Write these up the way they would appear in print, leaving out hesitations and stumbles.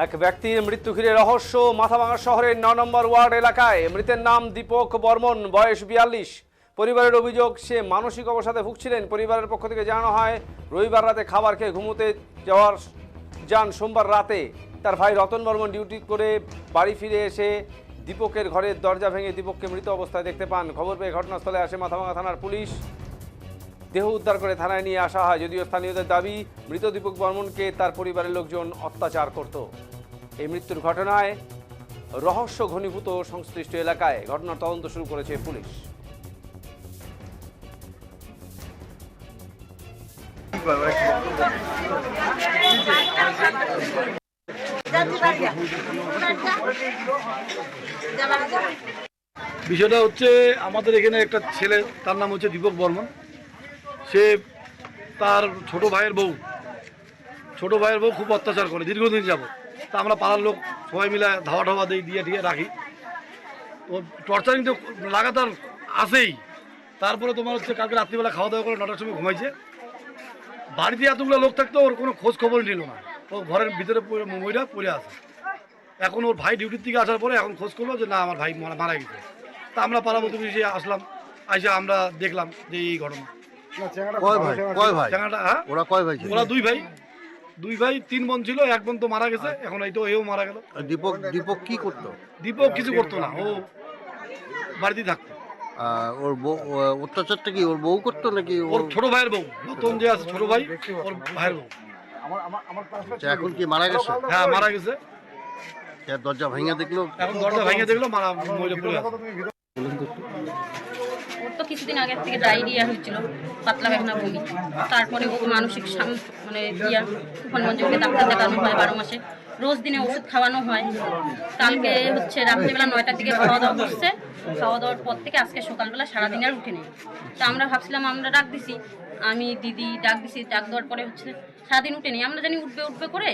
এক ব্যক্তির মৃত্যু ঘিরে রহস্য মাথাভাঙা শহরের ৯ নম্বর ওয়ার্ড এলাকায়। মৃতের নাম দীপক বর্মন, বয়স ৪২। পরিবারের অভিযোগ সে মানসিক অবসাদে ভুগছিলেন। পরিবারের পক্ষ থেকে জানানো হয় রবিবার রাতে খাবার খেয়ে ঘুমোতে যান সোমবার রাতে। তার ভাই রতন বর্মন ডিউটি করে বাড়ি ফিরে এসে দীপকের ঘরের দরজা ভেঙে দীপককে মৃত অবস্থায় দেখতে পান। খবর পেয়ে ঘটনাস্থলে আসে মাথাভাঙা থানার পুলিশ। দেহ উদ্ধার করে থানায় নিয়ে আসা হয়। যদিও স্থানীয়দের দাবি মৃত দীপক বর্মনকে তার পরিবারের লোকজন অত্যাচার করত। এই মৃত্যুর ঘটনায় রহস্য ঘনীভূত সংশ্লিষ্ট এলাকায়। ঘটনার তদন্ত শুরু করেছে পুলিশ। বিষয়টা হচ্ছে আমাদের এখানে একটা ছেলে, তার নাম হচ্ছে দীপক বর্মন। সে তার ছোট ভাইয়ের বউ খুব অত্যাচার করে দীর্ঘদিন যাবত। তা আমরা পাড়ার লোক সবাই মিলে ধাওয়া দিয়ে রাখি। তো টর্চারিং তো লাগাতার আসেই। তারপরে তোমার হচ্ছে কালকে রাত্রিবেলা খাওয়া দাওয়া করে 9টার সময় ঘুমাইছে। বাড়িতে এতগুলো লোক থাকতো, ওর কোনো খোঁজ খবর নিল না। ও ঘরের ভিতরে মহিলা পড়ে আছে। এখন ওর ভাই ডিউটির থেকে আসার পরে এখন খোঁজ করলো যে না, আমার ভাই মারা গেছে। তা আমরা পাড়া প্রতিবেশী আসলাম, আইসা আমরা দেখলাম যে এই ঘটনা। ওরা দুই ভাই 3 বোন ছিল, 1 বোন তো মারা গেছে। এখন এই তো এও মারা গেল। দীপক কি করতো? দীপক কিছু করতো না, ও বাড়িতে থাকতো। ওর অত্যাচারটা কি ওর বউ করতো নাকি ওর ছোট ভাইয়ের বউ? নতুন যে আছে ছোট ভাই, ওর ভাইয়ের বউ। এখন কি মারা গেছে? হ্যাঁ, মারা গেছে। দরজা ভেঙে দেখলো, এখন দরজা ভেঙে দেখলো মারা মহিলা পড়ে আছে। ওর তো কিছুদিন আগের থেকে ডায়রিয়া হয়েছিল, পাতলা পায়খানা, বমি। তারপরে ও মানসিক মানে তুফানগঞ্জে ওকে ডাক্তার দেখানো হয় 12 মাসে। রোজ দিনে ওষুধ খাওয়ানো হয়। কালকে হচ্ছে রাত্রিবেলা 9টার দিকে খাওয়া দাওয়া করছে। খাওয়া দাওয়ার পর থেকে আজকে সকালবেলা সারাদিন আর উঠে নেই। তা আমরা ভাবছিলাম, আমরা ডাক দিছি, আমি দিদি ডাক দিছি। ডাক দেওয়ার পরে হচ্ছে সারাদিন উঠে নেই। আমরা জানি উঠবে করে।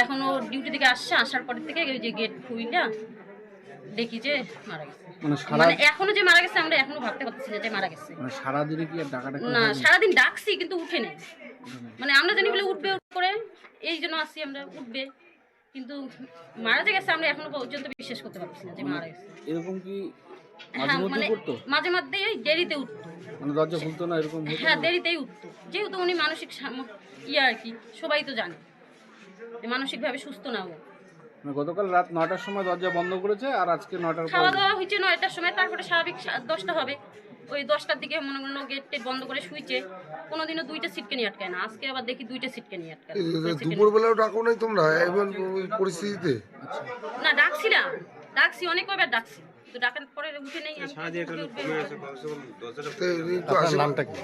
এখন ও ডিউটি থেকে আসার পরের থেকে ওই যে গেট খুইলা দেখি যে মারা গেছে। মানে এখনো যে মারা গেছে আমরা এখনো ভাবতে পারতেছি যে মারা গেছে। সারাদিনে কি না, সারাদিন ডাকছি কিন্তু উঠে নেই। মানে আমরা জানি বলে উঠবে করে, এই জন্য আসছি আমরা উঠবে, কিন্তু মারা যে গেছে আমরা এখনো পর্যন্ত বিশ্বাস করতে পারছি না যে মারা গেছে। এরকম কি মানে মাঝে মধ্যে দেরিতে উঠতো, মানে দরজা খুলতো না এরকম? হ্যাঁ, দেরিতেই উঠতো। যেহেতু উনি মানসিক আর কি, সবাই তো জানে মানসিকভাবে সুস্থ না। ও গতকাল রাত 9টার সময় দরজা বন্ধ করেছে, আর আজকে 9টার পর খাওয়া দাওয়া হয়েছে 9টার সময়। তারপরে স্বাভাবিক 10টা হবে। ওই 10টার দিকে মনে করুন গেট বন্ধ করে শুইছে। কোনোদিনও 2টা সিটকে নিয়ে আটকায় না। আজকে আবার দেখি 2টা সিটকে নিয়ে আটকায়। দুপুরবেলাও ডাকো নাই তোমরা এমন পরিস্থিতিতে? না, ডাকছি অনেকবার ডাকছি, তো ডাকার পরে উঠে নেই। নামটা কি?